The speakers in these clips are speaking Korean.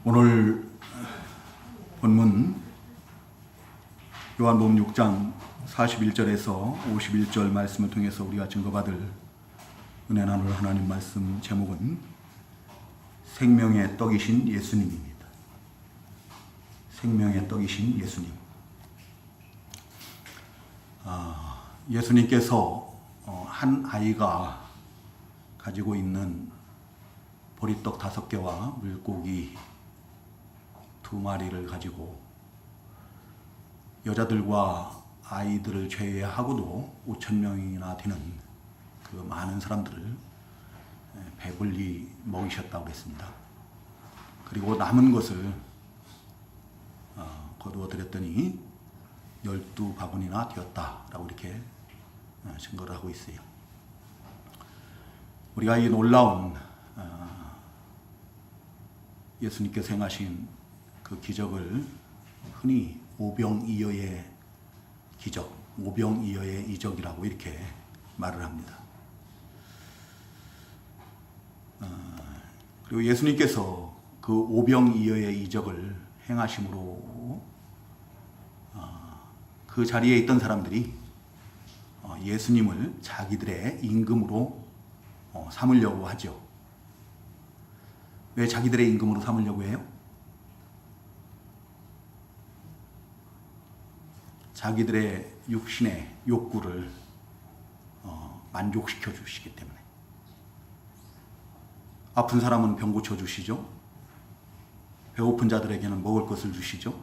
오늘 본문 요한복음 6장 41절에서 51절 말씀을 통해서 우리가 증거받을 은혜 나눌 하나님 말씀 제목은 생명의 떡이신 예수님입니다. 생명의 떡이신 예수님. 예수님께서 한 아이가 가지고 있는 보리떡 5개와 물고기 2마리를 가지고 여자들과 아이들을 제외하고도 5,000명이나 되는 그 많은 사람들을 배불리 먹이셨다고 했습니다. 그리고 남은 것을 거두어 드렸더니 12바구니나 되었다라고 이렇게 증거를 하고 있어요. 우리가 이 놀라운 예수님께서 행하신 그 기적을 흔히 오병이어의 기적, 오병이어의 이적이라고 이렇게 말을 합니다. 그리고 예수님께서 그 오병이어의 이적을 행하심으로 그 자리에 있던 사람들이 예수님을 자기들의 임금으로 삼으려고 하죠. 왜 자기들의 임금으로 삼으려고 해요? 자기들의 육신의 욕구를 만족시켜 주시기 때문에. 아픈 사람은 병 고쳐 주시죠. 배고픈 자들에게는 먹을 것을 주시죠.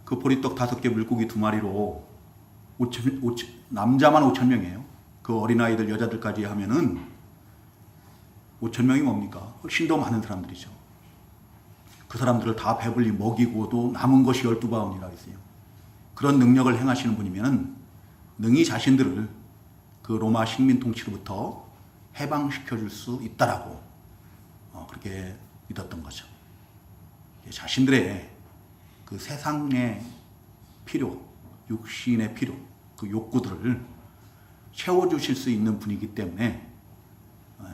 그 보리떡 5개 물고기 2마리로 남자만 5,000명이에요. 그 어린아이들 여자들까지 하면은 5,000명이 뭡니까? 훨씬 더 많은 사람들이죠. 그 사람들을 다 배불리 먹이고도 남은 것이 12바구니라 했어요. 그런 능력을 행하시는 분이면 능히 자신들을 그 로마 식민 통치로부터 해방시켜 줄 수 있다라고 그렇게 믿었던 거죠. 자신들의 그 세상의 필요, 육신의 필요, 그 욕구들을 채워주실 수 있는 분이기 때문에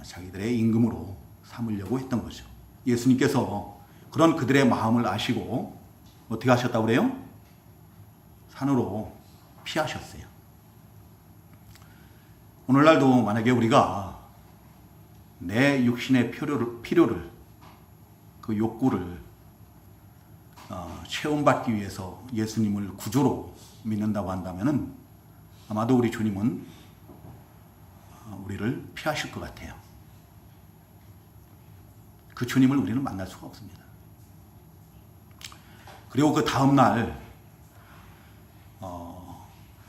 자기들의 임금으로 삼으려고 했던 거죠. 예수님께서 그런 그들의 마음을 아시고 어떻게 하셨다고 그래요? 산으로 피하셨어요. 오늘날도 만약에 우리가 내 육신의 필요를 그 욕구를 체험받기 위해서 예수님을 구주로 믿는다고 한다면은 아마도 우리 주님은 우리를 피하실 것 같아요. 그 주님을 우리는 만날 수가 없습니다. 그리고 그 다음날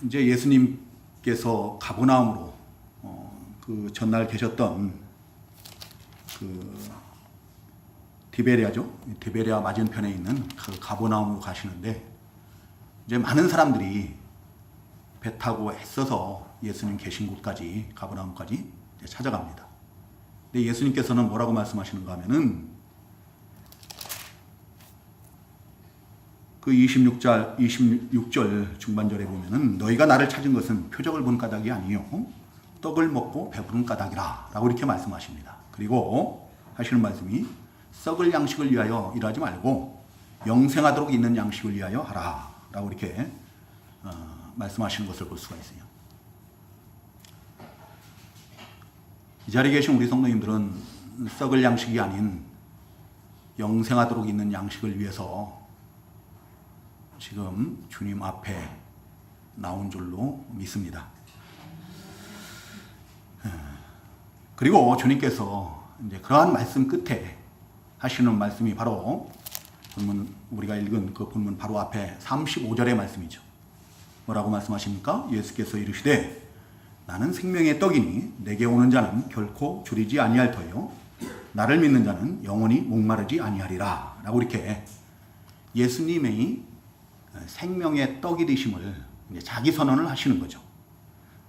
이제 예수님께서 가버나움으로 그 전날 계셨던 그 디베리아죠. 디베리아 맞은편에 있는 그 가버나움으로 가시는데 이제 많은 사람들이 배 타고 애써서 예수님 계신 곳까지 가버나움까지 찾아갑니다. 근데 예수님께서는 뭐라고 말씀하시는가 하면은 그 26절 중반절에 보면은 너희가 나를 찾은 것은 표적을 본 까닭이 아니요 떡을 먹고 배부른 까닭이라 라고 이렇게 말씀하십니다. 그리고 하시는 말씀이 썩을 양식을 위하여 일하지 말고 영생하도록 있는 양식을 위하여 하라 라고 이렇게 말씀하시는 것을 볼 수가 있어요. 이 자리에 계신 우리 성도님들은 썩을 양식이 아닌 영생하도록 있는 양식을 위해서 지금 주님 앞에 나온 줄로 믿습니다. 그리고 주님께서 이제 그러한 말씀 끝에 하시는 말씀이 바로 본문 우리가 읽은 그 본문 바로 앞에 35절의 말씀이죠. 뭐라고 말씀하십니까? 예수께서 이르시되 나는 생명의 떡이니 내게 오는 자는 결코 줄이지 아니할 터요 나를 믿는 자는 영원히 목마르지 아니하리라 라고 이렇게 예수님의 생명의 떡이 되심을 자기 선언을 하시는 거죠.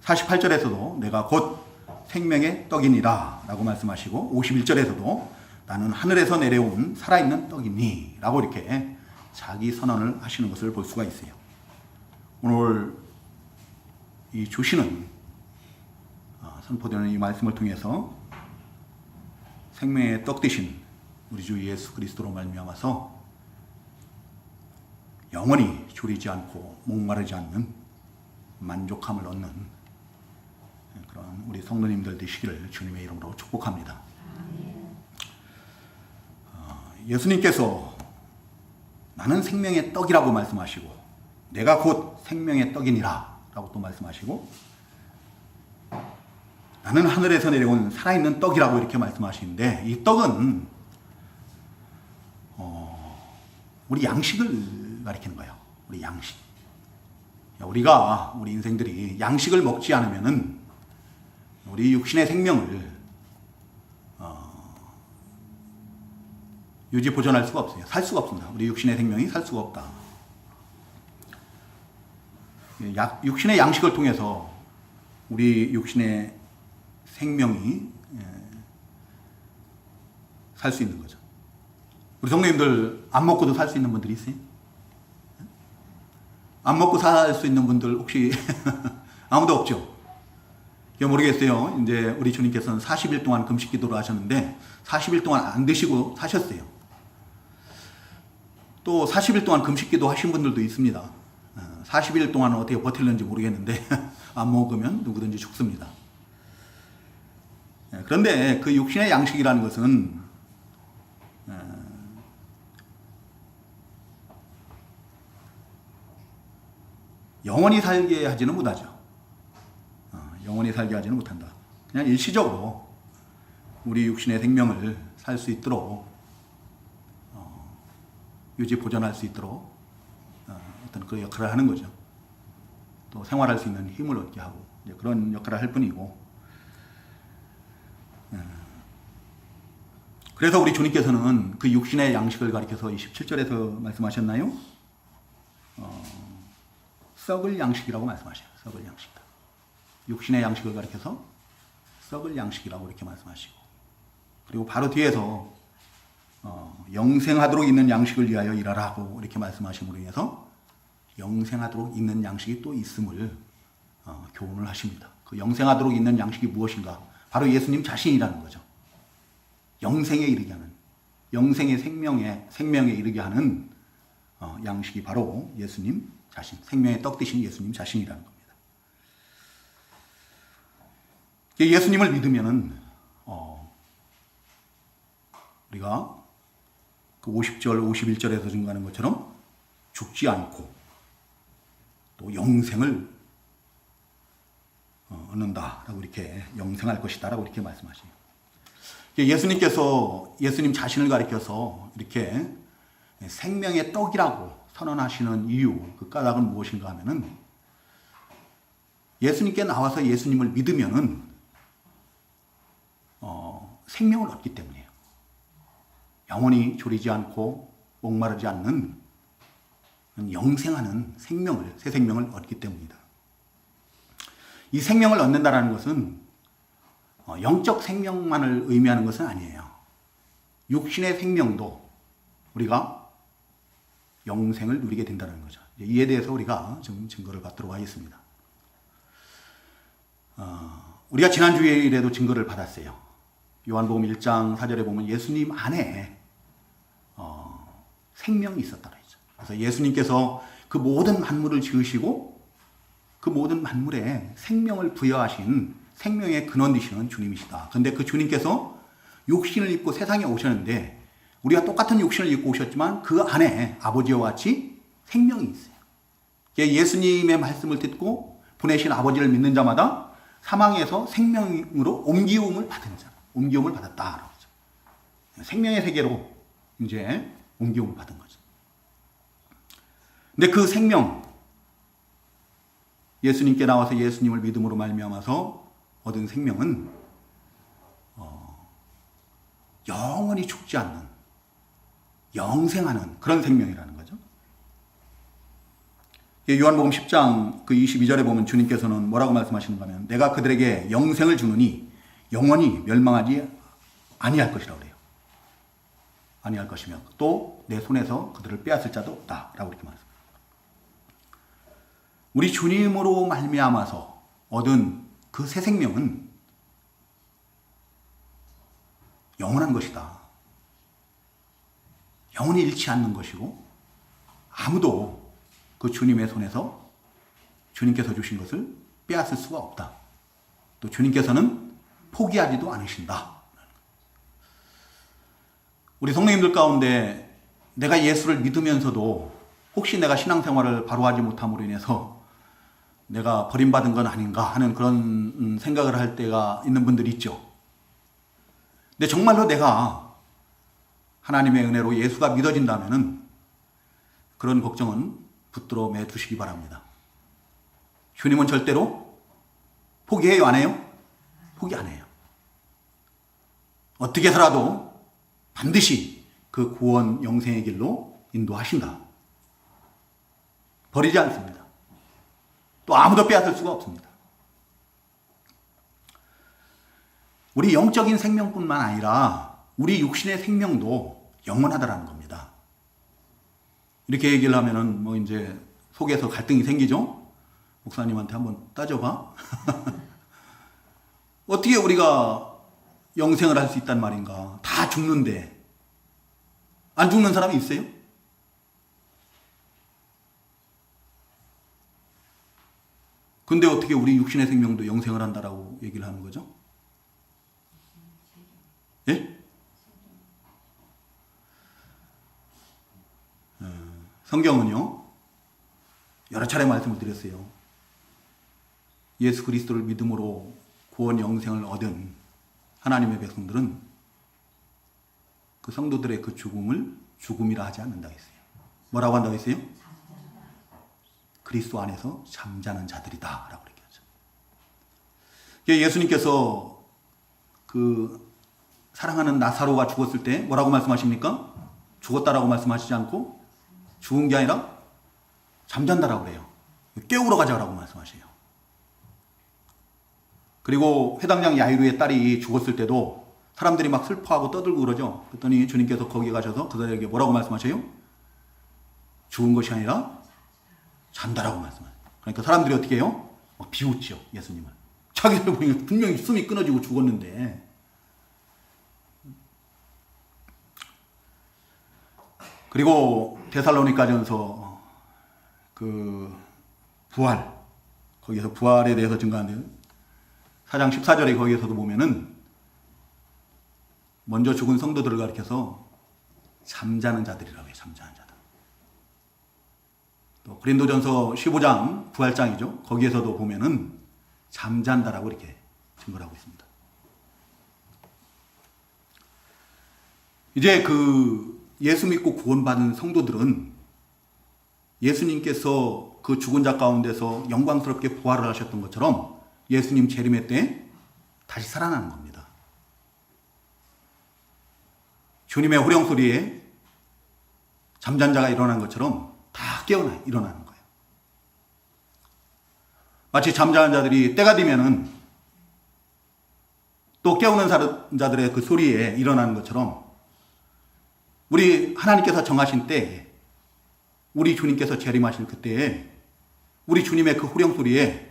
48절에서도 내가 곧 생명의 떡이니라 라고 말씀하시고 51절에서도 나는 하늘에서 내려온 살아있는 떡이니 라고 이렇게 자기 선언을 하시는 것을 볼 수가 있어요. 오늘 이 주시는 선포되는 이 말씀을 통해서 생명의 떡 되신 우리 주 예수 그리스도로 말미암아서 영원히 졸이지 않고 목마르지 않는 만족함을 얻는 그런 우리 성도님들 되시기를 주님의 이름으로 축복합니다. 예수님께서 나는 생명의 떡이라고 말씀하시고 내가 곧 생명의 떡이니라 라고 또 말씀하시고 나는 하늘에서 내려온 살아있는 떡이라고 이렇게 말씀하시는데 이 떡은 우리 양식을 가리키는 거예요. 우리 양식. 우리 인생들이 양식을 먹지 않으면은 우리 육신의 생명을 유지 보존할 수가 없어요. 살 수가 없습니다. 우리 육신의 생명이 살 수가 없다. 육신의 양식을 통해서 우리 육신의 생명이 살 수 있는 거죠. 우리 성도님들 안 먹고도 살 수 있는 분들이 있어요? 안 먹고 살 수 있는 분들 혹시 아무도 없죠? 모르겠어요. 이제 우리 주님께서는 40일 동안 금식 기도를 하셨는데 40일 동안 안 드시고 사셨어요. 또 40일 동안 금식 기도 하신 분들도 있습니다. 40일 동안 어떻게 버틸는지 모르겠는데 안 먹으면 누구든지 죽습니다. 그런데 그 육신의 양식이라는 것은 영원히 살게 하지는 못하죠. 영원히 살게 하지는 못한다. 그냥 일시적으로 우리 육신의 생명을 살 수 있도록 유지 보존할 수 있도록 어떤 그 역할을 하는 거죠. 또 생활할 수 있는 힘을 얻게 하고 그런 역할을 할 뿐이고 그래서 우리 주님께서는 그 육신의 양식을 가리켜서 27절에서 말씀하셨나요? 썩을 양식이라고 말씀하셔요. 썩을 양식. 육신의 양식을 가리켜서 썩을 양식이라고 이렇게 말씀하시고 그리고 바로 뒤에서 영생하도록 있는 양식을 위하여 일하라고 이렇게 말씀하심으로 인해서 영생하도록 있는 양식이 또 있음을 교훈을 하십니다. 그 영생하도록 있는 양식이 무엇인가? 바로 예수님 자신이라는 거죠. 영생에 이르게 하는, 영생의 생명에 이르게 하는 양식이 바로 예수님 자신, 생명의 떡 되신 예수님 자신이라는 겁니다. 예수님을 믿으면은 우리가 그 50절, 51절에서 증거하는 것처럼 죽지 않고 또 영생을 얻는다라고 이렇게 영생할 것이다라고 이렇게 말씀하시죠. 예수님께서 예수님 자신을 가리켜서 이렇게 생명의 떡이라고 선언하시는 이유, 그 까닭은 무엇인가 하면은 예수님께 나와서 예수님을 믿으면은 생명을 얻기 때문이에요. 영원히 졸이지 않고 목마르지 않는 영생하는 생명을, 새 생명을 얻기 때문이다. 이 생명을 얻는다라는 것은 영적 생명만을 의미하는 것은 아니에요. 육신의 생명도 우리가 영생을 누리게 된다는 거죠. 이에 대해서 우리가 좀 증거를 받도록 하겠습니다. 우리가 지난주일에도 증거를 받았어요. 요한복음 1장 4절에 보면 예수님 안에 생명이 있었다고 했죠. 그래서 예수님께서 그 모든 만물을 지으시고 그 모든 만물에 생명을 부여하신 생명의 근원 되시는 주님이시다. 그런데 그 주님께서 육신을 입고 세상에 오셨는데 우리가 똑같은 육신을 입고 오셨지만 그 안에 아버지와 같이 생명이 있어요. 예수님의 말씀을 듣고 보내신 아버지를 믿는 자마다 사망에서 생명으로 옮기움을 받은 자, 옮기움을 받았다라고 하죠. 생명의 세계로 이제 옮기움을 받은 거죠. 근데 그 생명, 예수님께 나와서 예수님을 믿음으로 말미암아서 얻은 생명은 영원히 죽지 않는, 영생하는 그런 생명이라는 거죠. 요한복음 10장 그 22절에 보면 주님께서는 뭐라고 말씀하시는가 하면 내가 그들에게 영생을 주느니 영원히 멸망하지 아니할 것이라고 그래요. 아니할 것이며 또 내 손에서 그들을 빼앗을 자도 없다라고 이렇게 말합니다. 우리 주님으로 말미암아서 얻은 그 새 생명은 영원한 것이다. 영원히 잃지 않는 것이고 아무도 그 주님의 손에서 주님께서 주신 것을 빼앗을 수가 없다. 또 주님께서는 포기하지도 않으신다. 우리 성도님들 가운데 내가 예수를 믿으면서도 혹시 내가 신앙생활을 바로 하지 못함으로 인해서 내가 버림받은 건 아닌가 하는 그런 생각을 할 때가 있는 분들이 있죠. 근데 정말로 내가 하나님의 은혜로 예수가 믿어진다면은 그런 걱정은 붙들어 매 두시기 바랍니다. 주님은 절대로 포기해요, 안 해요? 포기 안 해요. 어떻게 해서라도 반드시 그 구원 영생의 길로 인도하신다. 버리지 않습니다. 또 아무도 빼앗을 수가 없습니다. 우리 영적인 생명뿐만 아니라 우리 육신의 생명도 영원하다라는 겁니다. 이렇게 얘기를 하면은 뭐 이제 속에서 갈등이 생기죠? 목사님한테 한번 따져봐. 어떻게 우리가 영생을 할 수 있단 말인가? 다 죽는데 안 죽는 사람이 있어요? 근데 어떻게 우리 육신의 생명도 영생을 한다라고 얘기를 하는 거죠? 예? 성경은요, 여러 차례 말씀을 드렸어요. 예수 그리스도를 믿음으로 구원 영생을 얻은 하나님의 백성들은 그 성도들의 그 죽음을 죽음이라 하지 않는다고 했어요. 뭐라고 한다고 했어요? 그리스도 안에서 잠자는 자들이다 라고 얘기하죠. 예수님께서 그 사랑하는 나사로가 죽었을 때 뭐라고 말씀하십니까? 죽었다라고 말씀하시지 않고 죽은 게 아니라 잠잔다라고 그래요. 깨우러 가자라고 말씀하세요. 그리고 회당장 야이루의 딸이 죽었을 때도 사람들이 막 슬퍼하고 떠들고 그러죠. 그랬더니 주님께서 거기에 가셔서 그들에게 뭐라고 말씀하세요? 죽은 것이 아니라 잔다라고 말씀하세요. 그러니까 사람들이 어떻게 해요? 막 비웃죠, 예수님을. 자기들 보니까 분명히 숨이 끊어지고 죽었는데. 그리고 데살로니가전서 그 부활, 거기서 부활에 대해서 증거하는 4장 14절에 거기에서도 보면은 먼저 죽은 성도들을 가리켜서 잠자는 자들이라고 해요. 잠자는 자들. 또 고린도전서 15장 부활장이죠. 거기에서도 보면은 잠잔다라고 이렇게 증거를 하고 있습니다. 이제 그 예수 믿고 구원받은 성도들은 예수님께서 그 죽은 자 가운데서 영광스럽게 부활을 하셨던 것처럼 예수님 재림의 때 다시 살아나는 겁니다. 주님의 호령 소리에 잠잔 자가 일어난 것처럼 다 깨어나 일어나는 거예요. 마치 잠자는 자들이 때가 되면은 또 깨우는 자들의 그 소리에 일어나는 것처럼 우리 하나님께서 정하신 때에 우리 주님께서 재림하실 그때에 우리 주님의 그 호령 소리에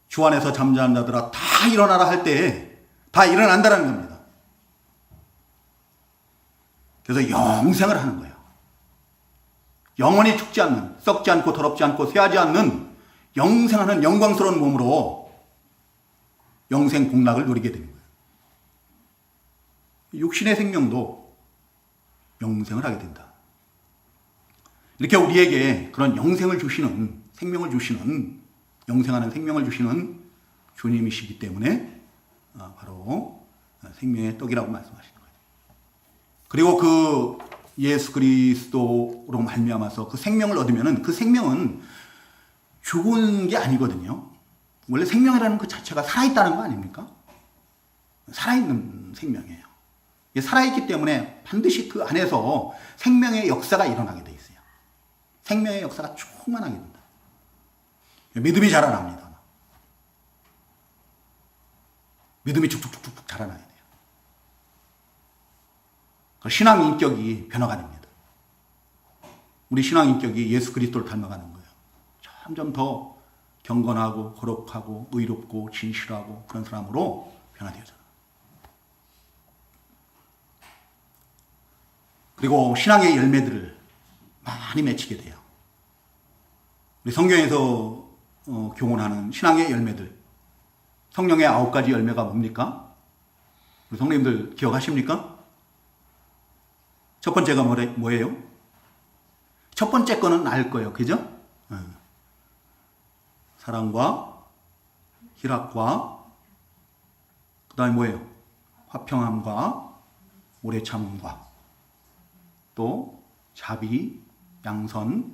주 안에서 잠자는 자들아 다 일어나라 할 때에 다 일어난다는 겁니다. 그래서 영생을 하는 거예요. 영원히 죽지 않는, 썩지 않고 더럽지 않고 쇠하지 않는 영생하는 영광스러운 몸으로 영생 복락을 누리게 되는 거예요. 육신의 생명도 영생을 하게 된다. 이렇게 우리에게 그런 영생을 주시는, 생명을 주시는, 영생하는 생명을 주시는 주님이시기 때문에 바로 생명의 떡이라고 말씀하시는 거예요. 그리고 그 예수 그리스도로 말미암아서 그 생명을 얻으면은 그 생명은 죽은 게 아니거든요. 원래 생명이라는 그 자체가 살아있다는 거 아닙니까? 살아있는 생명이에요. 살아있기 때문에 반드시 그 안에서 생명의 역사가 일어나게 돼 있어요. 생명의 역사가 충만하게 된다. 믿음이 자라납니다. 믿음이 쭉쭉쭉쭉 자라나야 돼요. 신앙 인격이 변화가 됩니다. 우리 신앙 인격이 예수 그리스도를 닮아가는 거예요. 점점 더 경건하고 거룩하고 의롭고 진실하고 그런 사람으로 변화되어져요. 그리고 신앙의 열매들을 많이 맺히게 돼요. 우리 성경에서 교훈하는 신앙의 열매들, 성령의 9가지 열매가 뭡니까? 우리 성도님들 기억하십니까? 첫 번째가 뭐예요? 첫 번째 거는 알 거예요. 그죠? 사랑과 희락과 그 다음에 뭐예요? 화평함과 오래 참음과 또 자비, 양선,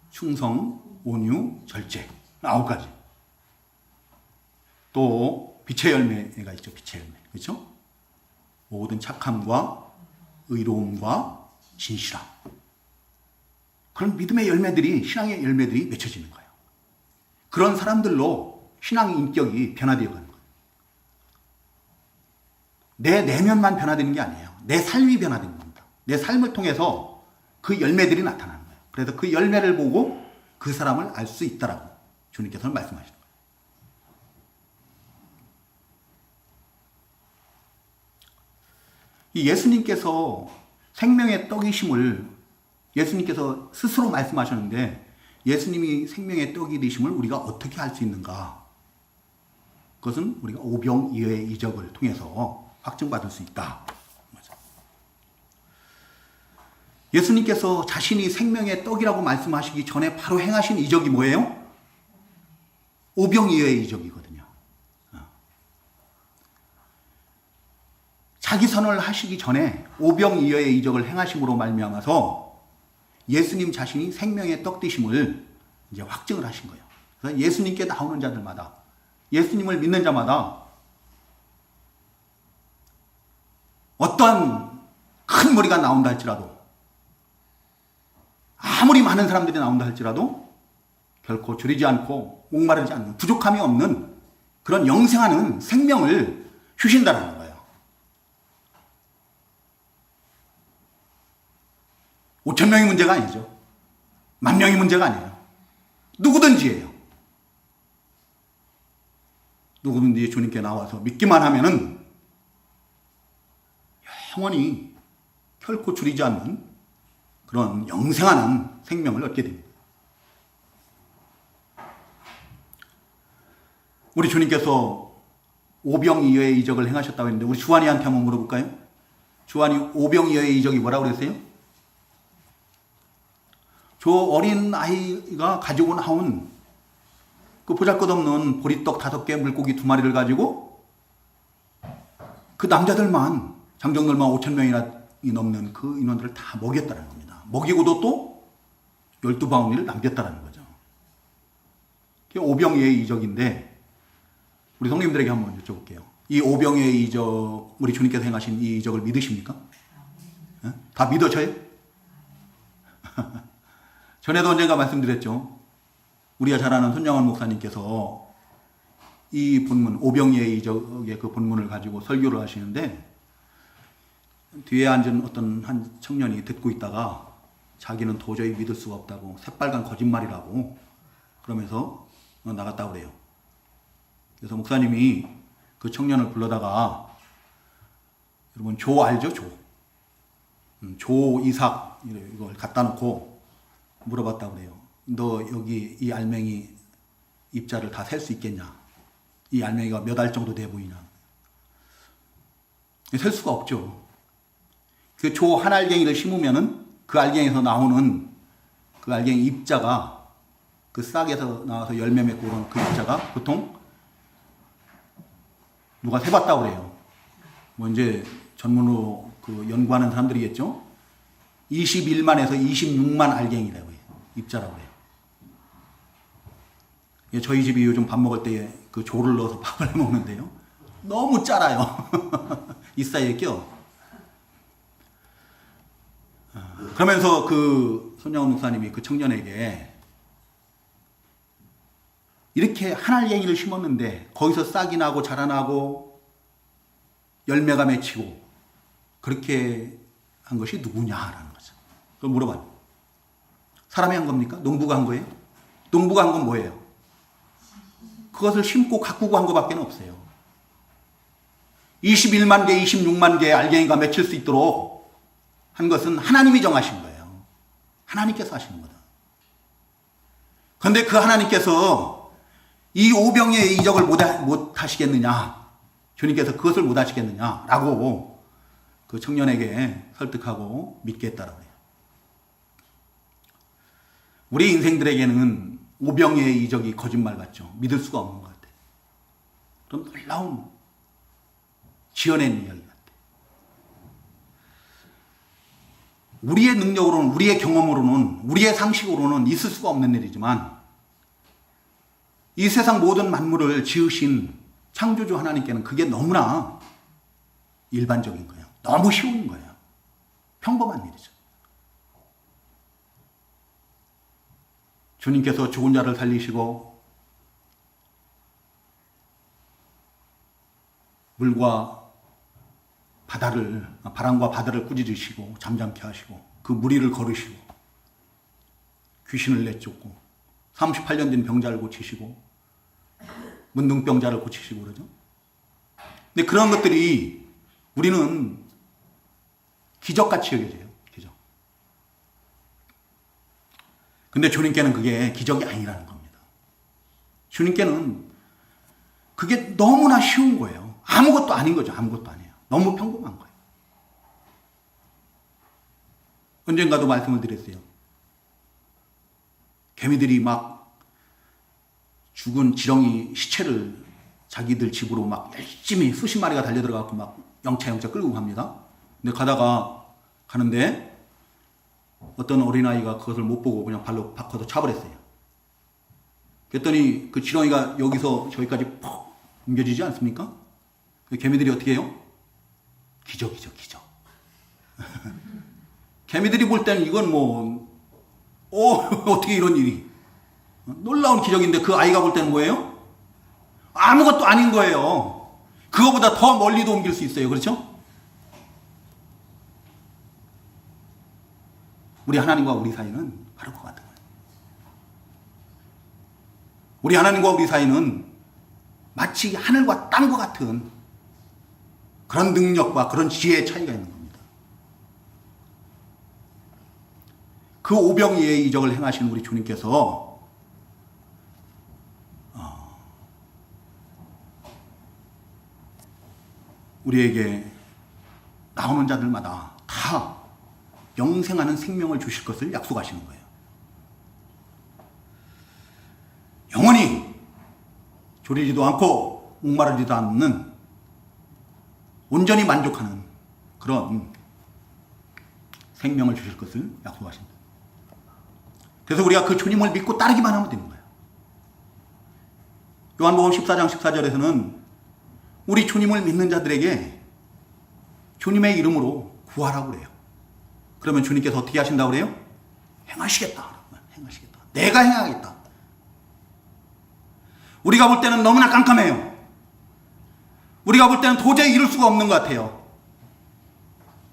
충성, 온유, 절제. 9가지. 또 빛의 열매가 있죠. 빛의 열매. 그렇죠? 모든 착함과 의로움과 진실함. 그런 믿음의 열매들이, 신앙의 열매들이 맺혀지는 거예요. 그런 사람들로 신앙의 인격이 변화되어 가는 거예요. 내 내면만 변화되는 게 아니에요. 내 삶이 변화되는 겁니다. 내 삶을 통해서 그 열매들이 나타나는 거예요. 그래서 그 열매를 보고 그 사람을 알 수 있다라고 주님께서는 말씀하시는 거예요. 이 예수님께서 생명의 떡이심을 예수님께서 스스로 말씀하셨는데 예수님이 생명의 떡이 되심을 우리가 어떻게 알 수 있는가? 그것은 우리가 오병이어의 이적을 통해서 확증받을 수 있다. 예수님께서 자신이 생명의 떡이라고 말씀하시기 전에 바로 행하신 이적이 뭐예요? 오병이어의 이적이거든요. 자기 선언을 하시기 전에 오병이어의 이적을 행하심으로 말미암아서 예수님 자신이 생명의 떡 되심을 이제 확증을 하신 거예요. 그래서 예수님께 나오는 자들마다, 예수님을 믿는 자마다 어떠한 큰 무리가 나온다 할지라도, 아무리 많은 사람들이 나온다 할지라도 결코 줄이지 않고 목마르지 않는, 부족함이 없는 그런 영생하는 생명을 주신다는 거예요. 5,000명이 문제가 아니죠. 10,000명이 문제가 아니에요. 누구든지예요. 누구든지 주님께 나와서 믿기만 하면은 영원히 결코 줄이지 않는 그런 영생하는 생명을 얻게 됩니다. 우리 주님께서 오병이어의 이적을 행하셨다고 했는데 우리 주한이한테 한번 물어볼까요? 주한이 오병이어의 이적이 뭐라고 그랬어요? 저 어린 아이가 가지고 나온 그 보잘것없는 보리떡 5개, 물고기 2마리를 가지고 그 남자들만, 장정들만 5,000명이나 넘는 그 인원들을 다 먹였다는 겁니다. 먹이고도 또 12바구니를 남겼다는 거죠. 그게 오병이어의 이적인데 우리 성님들에게 한번 여쭤볼게요. 이 오병이어의 이적, 우리 주님께서 행하신 이 이적을 믿으십니까? 다 믿어져요? 전에도 언젠가 말씀드렸죠. 우리가 잘 아는 손영원 목사님께서 이 본문, 오병이어의 이적의 그 본문을 가지고 설교를 하시는데 뒤에 앉은 어떤 한 청년이 듣고 있다가 자기는 도저히 믿을 수가 없다고, 새빨간 거짓말이라고 그러면서 나갔다고 그래요. 그래서 목사님이 그 청년을 불러다가, 여러분 조 알죠? 조 이삭 이걸 갖다 놓고 물어봤다고 그래요. 너 여기 이 알맹이 입자를 다 셀 수 있겠냐? 이 알맹이가 몇 알 정도 돼 보이냐? 셀 수가 없죠. 그 조 한 알갱이를 심으면은 그 알갱이에서 나오는 그 알갱이 입자가, 그 싹에서 나와서 열매 맺고 그런 그 입자가 보통 누가 세봤다고 그래요. 뭐 이제 전문으로 그 연구하는 사람들이겠죠. 21만에서 26만 알갱이라고 해요. 입자라고 해요. 저희 집이 요즘 밥 먹을 때 그 조를 넣어서 밥을 해 먹는데요. 너무 짜라요. 이 사이에 껴. 그러면서 그 손영원 목사님이 그 청년에게 이렇게 한 알갱이를 심었는데 거기서 싹이 나고 자라나고 열매가 맺히고 그렇게 한 것이 누구냐라는 거죠. 그걸 물어봐요. 사람이 한 겁니까? 농부가 한 거예요? 농부가 한 건 뭐예요? 그것을 심고 가꾸고 한 것밖에 없어요. 21만 개, 26만 개의 알갱이가 맺힐 수 있도록 한 것은 하나님이 정하신 거예요. 하나님께서 하시는 거다. 그런데 그 하나님께서 이 오병이의 이적을 못 하시겠느냐, 주님께서 그것을 못 하시겠느냐라고 그 청년에게 설득하고 믿게 했다라고 해요. 우리 인생들에게는 오병이의 이적이 거짓말 같죠. 믿을 수가 없는 것 같아요. 그런 놀라운 지어낸 이야기 같아요. 우리의 능력으로는, 우리의 경험으로는, 우리의 상식으로는 있을 수가 없는 일이지만 이 세상 모든 만물을 지으신 창조주 하나님께는 그게 너무나 일반적인 거예요. 너무 쉬운 거예요. 평범한 일이죠. 주님께서 죽은 자를 살리시고 바람과 바다를 꾸짖으시고 잠잠케 하시고 그 무리를 거르시고 귀신을 내쫓고 38년 된 병자를 고치시고 문둥병자를 고치시고 그러죠. 근데 그런 것들이 우리는 기적같이 여겨져요. 기적. 근데 주님께는 그게 기적이 아니라는 겁니다. 주님께는 그게 너무나 쉬운 거예요. 아무것도 아닌 거죠. 아무것도 아니에요. 너무 평범한 거예요. 언젠가도 말씀을 드렸어요. 개미들이 막 죽은 지렁이 시체를 자기들 집으로 막 열심히 수십 마리가 달려들어가고 막 영차 끌고 갑니다. 근데 가는데 어떤 어린아이가 그것을 못 보고 그냥 발로 바꿔서 차버렸어요. 그랬더니 그 지렁이가 여기서 저기까지 퍽 옮겨지지 않습니까? 개미들이 어떻게 해요? 기적이죠, 기적. 개미들이 볼 때는 이건 어떻게 이런 일이. 놀라운 기적인데 그 아이가 볼 때는 뭐예요? 아무것도 아닌 거예요. 그거보다 더 멀리도 옮길 수 있어요. 그렇죠? 우리 하나님과 우리 사이는 바로 그거 같은 거예요. 우리 하나님과 우리 사이는 마치 하늘과 땅과 같은 그런 능력과 그런 지혜의 차이가 있는 겁니다. 그 오병이의 이적을 행하신 우리 주님께서 우리에게 나오는 자들마다 다 영생하는 생명을 주실 것을 약속하시는 거예요. 영원히 졸이지도 않고 목마르지도 않는 온전히 만족하는 그런 생명을 주실 것을 약속하십니다. 그래서 우리가 그 주님을 믿고 따르기만 하면 되는 거예요. 요한복음 14장 14절에서는 우리 주님을 믿는 자들에게 주님의 이름으로 구하라고 그래요. 그러면 주님께서 어떻게 하신다고 그래요? 행하시겠다. 행하시겠다. 내가 행하겠다. 우리가 볼 때는 너무나 깜깜해요. 우리가 볼 때는 도저히 이룰 수가 없는 것 같아요.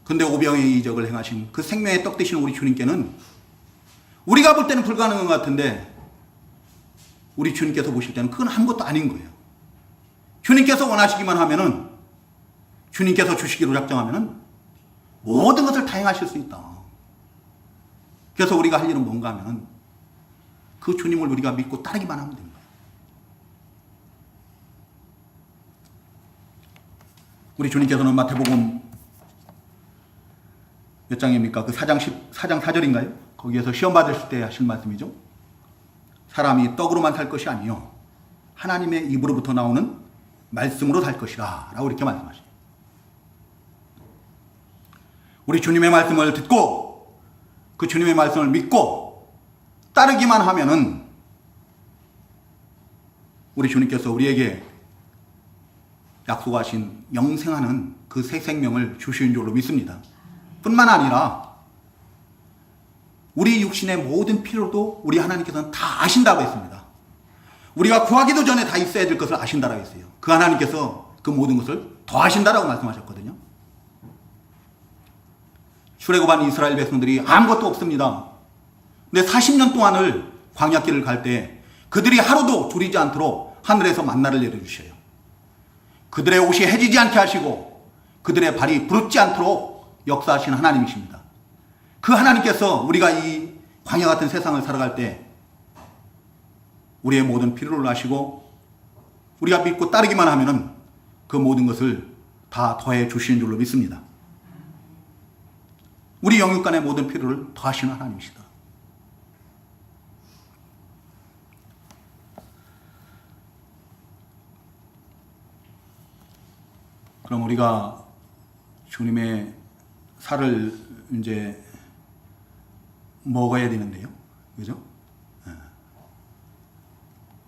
근데 오병이의 이적을 행하신 그 생명의 떡 되신 우리 주님께는 우리가 볼 때는 불가능한 것 같은데 우리 주님께서 보실 때는 그건 아무것도 아닌 거예요. 주님께서 원하시기만 하면은, 주님께서 주시기로 작정하면은 모든 것을 다 행하실 수 있다. 그래서 우리가 할 일은 뭔가 하면 그 주님을 우리가 믿고 따르기만 하면 됩니다. 우리 주님께서는 마태복음 몇 장입니까? 그 4장 4절인가요? 거기에서 시험 받으실 때 하신 말씀이죠. 사람이 떡으로만 살 것이 아니요 하나님의 입으로부터 나오는 말씀으로 살 것이라 라고 이렇게 말씀하시죠. 우리 주님의 말씀을 듣고 그 주님의 말씀을 믿고 따르기만 하면은 우리 주님께서 우리에게 약속하신 영생하는 그 새 생명을 주시는 줄로 믿습니다. 뿐만 아니라 우리 육신의 모든 필요도 우리 하나님께서는 다 아신다고 했습니다. 우리가 구하기도 전에 다 있어야 될 것을 아신다라고 했어요. 그 하나님께서 그 모든 것을 더하신다라고 말씀하셨거든요. 출애굽한 이스라엘 백성들이 아무것도 없습니다. 근데 40년 동안을 광야길을 갈 때 그들이 하루도 줄이지 않도록 하늘에서 만나를 내려주셔요. 그들의 옷이 해지지 않게 하시고 그들의 발이 부르지 않도록 역사하신 하나님이십니다. 그 하나님께서 우리가 이 광야 같은 세상을 살아갈 때 우리의 모든 필요를 아시고 우리가 믿고 따르기만 하면은 그 모든 것을 다 더해 주시는 줄로 믿습니다. 우리 영육 간의 모든 필요를 더하시는 하나님이시다. 그럼 우리가 주님의 살을 이제 먹어야 되는데요. 그죠?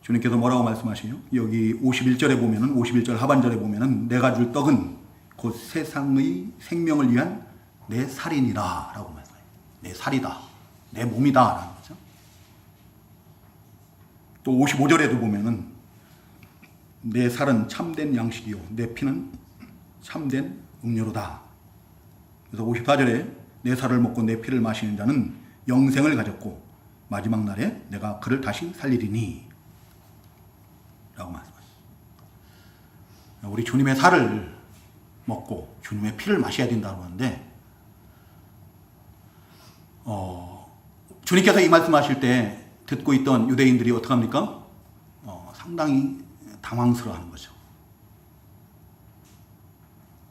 주님께서 뭐라고 말씀하시죠? 여기 51절에 보면은, 51절 하반절에 보면은, 내가 줄 떡은 곧 세상의 생명을 위한 내 살이니라 라고 말씀해요. 내 살이다. 내 몸이다. 라는 거죠. 또 55절에도 보면은, 내 살은 참된 양식이요. 내 피는 참된 음료로다. 그래서 54절에 내 살을 먹고 내 피를 마시는 자는 영생을 가졌고 마지막 날에 내가 그를 다시 살리리니 라고 말씀하셨습니다. 우리 주님의 살을 먹고 주님의 피를 마셔야 된다고 하는데 주님께서 이 말씀하실 때 듣고 있던 유대인들이 어떻게 합니까? 상당히 당황스러워하는 거죠.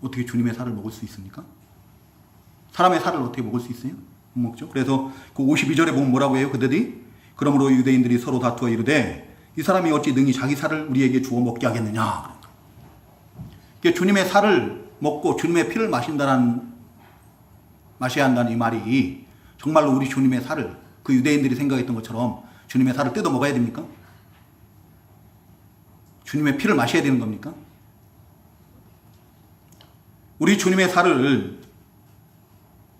어떻게 주님의 살을 먹을 수 있습니까? 사람의 살을 어떻게 먹을 수 있어요? 못 먹죠. 그래서 그 52절에 보면 뭐라고 해요? 그들이 그러므로 유대인들이 서로 다투어 이르되 이 사람이 어찌 능히 자기 살을 우리에게 주어 먹게 하겠느냐. 그러니까 주님의 살을 먹고 주님의 피를 마셔야 한다는 이 말이 정말로 우리 주님의 살을 그 유대인들이 생각했던 것처럼 주님의 살을 뜯어 먹어야 됩니까? 주님의 피를 마셔야 되는 겁니까? 우리 주님의 살을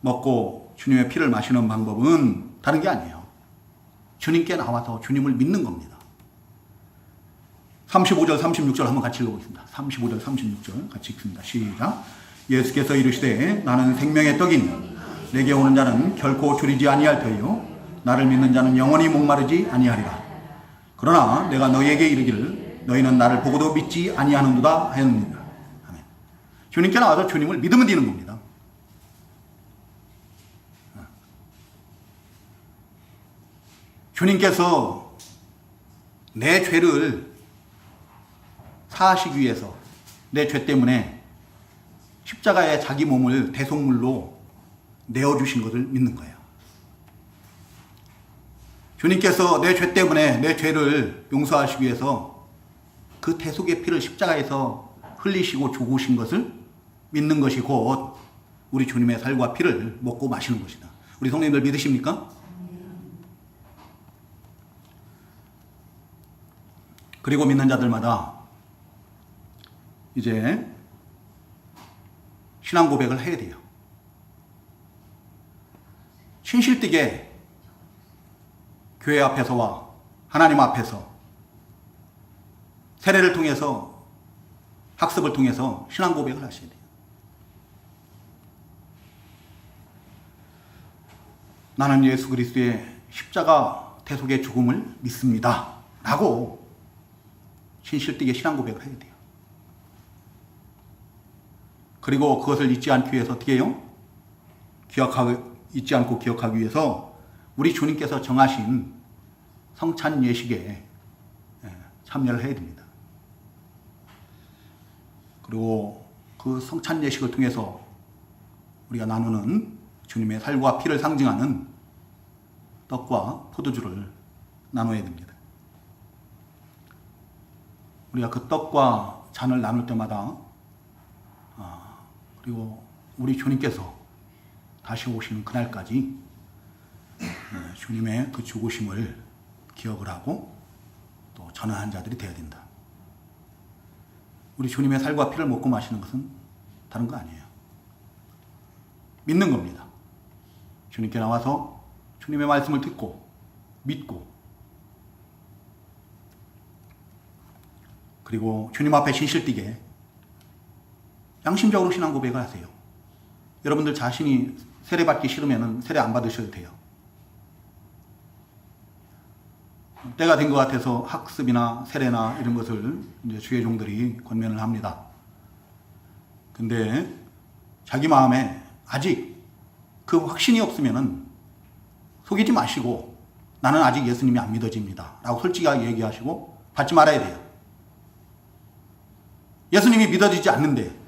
먹고 주님의 피를 마시는 방법은 다른 게 아니에요. 주님께 나와서 주님을 믿는 겁니다. 35절, 36절 한번 같이 읽어보겠습니다. 35절, 36절 같이 읽습니다. 시작. 예수께서 이르시되 나는 생명의 떡이니 내게 오는 자는 결코 줄이지 아니할 터이요 나를 믿는 자는 영원히 목마르지 아니하리라. 그러나 내가 너희에게 이르기를 너희는 나를 보고도 믿지 아니하는도다 하였느니라. 아멘. 주님께 나와서 주님을 믿으면 되는 겁니다. 주님께서 내 죄를 사하시기 위해서 내 죄 때문에 십자가에 자기 몸을 대속물로 내어주신 것을 믿는 거예요. 주님께서 내 죄 때문에 내 죄를 용서하시기 위해서 그 대속의 피를 십자가에서 흘리시고 죽으신 것을 믿는 것이 곧 우리 주님의 살과 피를 먹고 마시는 것이다. 우리 성도님들 믿으십니까? 그리고 믿는 자들마다 이제 신앙 고백을 해야 돼요. 신실되게 교회 앞에서와 하나님 앞에서 세례를 통해서 학습을 통해서 신앙 고백을 하셔야 돼요. 나는 예수 그리스도의 십자가 대속의 죽음을 믿습니다. 라고 신실되게 신앙 고백을 해야 돼요. 그리고 그것을 잊지 않기 위해서 어떻게 해요? 잊지 않고 기억하기 위해서 우리 주님께서 정하신 성찬 예식에 참여를 해야 됩니다. 그리고 그 성찬 예식을 통해서 우리가 나누는 주님의 살과 피를 상징하는 떡과 포도주를 나눠야 됩니다. 우리가 그 떡과 잔을 나눌 때마다 그리고 우리 주님께서 다시 오시는 그날까지 주님의 그 죽으심을 기억을 하고 또 전하는 자들이 되어야 된다. 우리 주님의 살과 피를 먹고 마시는 것은 다른 거 아니에요. 믿는 겁니다. 주님께 나와서 주님의 말씀을 듣고 믿고 그리고 주님 앞에 신실되게 양심적으로 신앙 고백을 하세요. 여러분들 자신이 세례 받기 싫으면 세례 안 받으셔도 돼요. 때가 된 것 같아서 학습이나 세례나 이런 것을 이제 주의 종들이 권면을 합니다. 근데 자기 마음에 아직 그 확신이 없으면은 속이지 마시고 나는 아직 예수님이 안 믿어집니다 라고 솔직하게 얘기하시고 받지 말아야 돼요. 예수님이 믿어지지 않는데,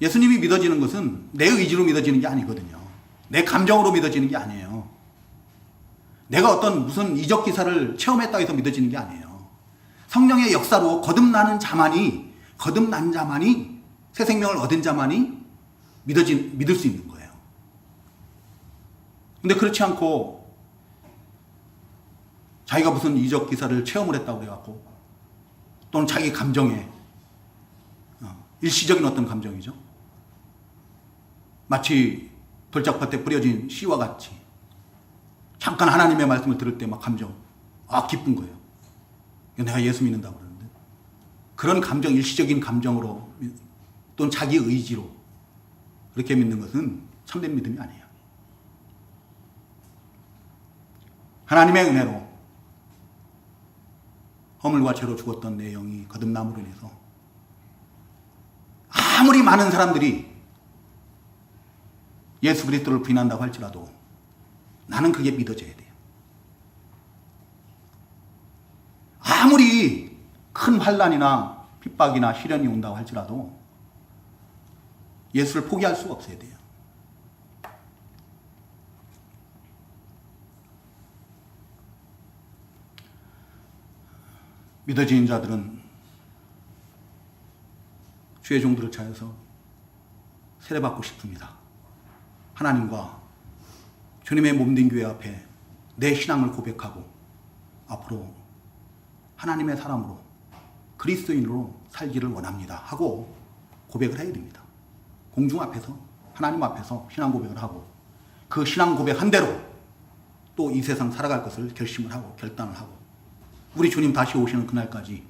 예수님이 믿어지는 것은 내 의지로 믿어지는 게 아니거든요. 내 감정으로 믿어지는 게 아니에요. 내가 어떤 무슨 이적 기사를 체험했다고 해서 믿어지는 게 아니에요. 성령의 역사로 거듭난 자만이 새 생명을 얻은 자만이 믿을 수 있는 거예요. 근데 그렇지 않고 자기가 무슨 이적 기사를 체험을 했다고 그래갖고, 또는 자기 감정에 일시적인 어떤 감정이죠. 마치 돌짝밭에 뿌려진 씨와 같이 잠깐 하나님의 말씀을 들을 때 막 감정, 기쁜 거예요. 내가 예수 믿는다고 그러는데, 그런 감정, 일시적인 감정으로 또는 자기 의지로 그렇게 믿는 것은 참된 믿음이 아니에요. 하나님의 은혜로 허물과 죄로 죽었던 내 영이 거듭남으로 인해서 아무리 많은 사람들이 예수 그리스도를 부인한다고 할지라도 나는 그게 믿어져야 돼요. 아무리 큰 환난이나 핍박이나 시련이 온다고 할지라도 예수를 포기할 수가 없어야 돼요. 믿어지는 자들은 주의 종들을 찾아서 세례받고 싶습니다. 하나님과 주님의 몸된 교회 앞에 내 신앙을 고백하고 앞으로 하나님의 사람으로 그리스도인으로 살기를 원합니다 하고 고백을 해야 됩니다. 공중 앞에서, 하나님 앞에서 신앙 고백을 하고 그 신앙 고백한 대로 또 이 세상 살아갈 것을 결심을 하고 결단을 하고 우리 주님 다시 오시는 그날까지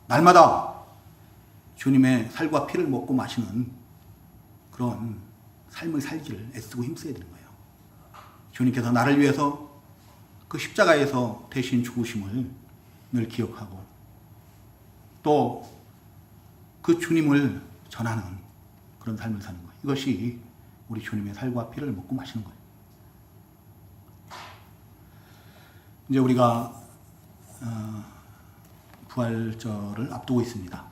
날마다 주님의 살과 피를 먹고 마시는 그런 삶을 살기를 애쓰고 힘써야 되는 거예요. 주님께서 나를 위해서 그 십자가에서 대신 죽으심을 늘 기억하고 또 그 주님을 전하는 그런 삶을 사는 거예요. 이것이 우리 주님의 살과 피를 먹고 마시는 거예요. 이제 우리가 부활절을 앞두고 있습니다.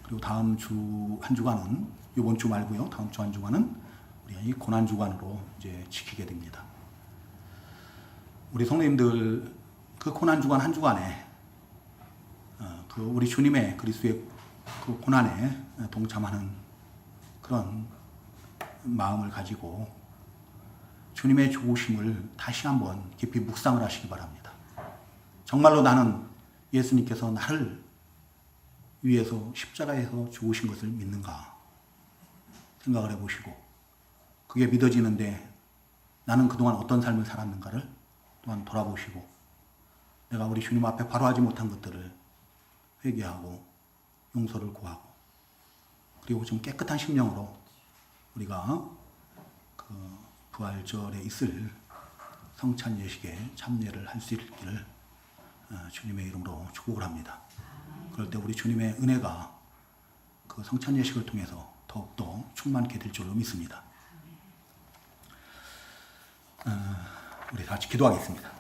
그리고 다음 주 한 주간은, 이번 주 말고요, 다음 주 한 주간은 우리가 이 고난 주간으로 이제 지키게 됩니다. 우리 성도님들 그 고난 주간 한 주간에 그 우리 주님의 그리스도의 그 고난에 동참하는 그런 마음을 가지고 주님의 죽으심을 다시 한번 깊이 묵상을 하시기 바랍니다. 정말로 나는 예수님께서 나를 위해서 십자가에서 죽으신 것을 믿는가 생각을 해보시고, 그게 믿어지는데 나는 그동안 어떤 삶을 살았는가를 또한 돌아보시고, 내가 우리 주님 앞에 바로 하지 못한 것들을 회개하고 용서를 구하고, 그리고 좀 깨끗한 심령으로 우리가 그 부활절에 있을 성찬 예식에 참여를 할 수 있기를 주님의 이름으로 축복을 합니다. 그럴 때 우리 주님의 은혜가 그 성찬 예식을 통해서 더욱더 충만케 될 줄로 믿습니다. 우리 같이 기도하겠습니다.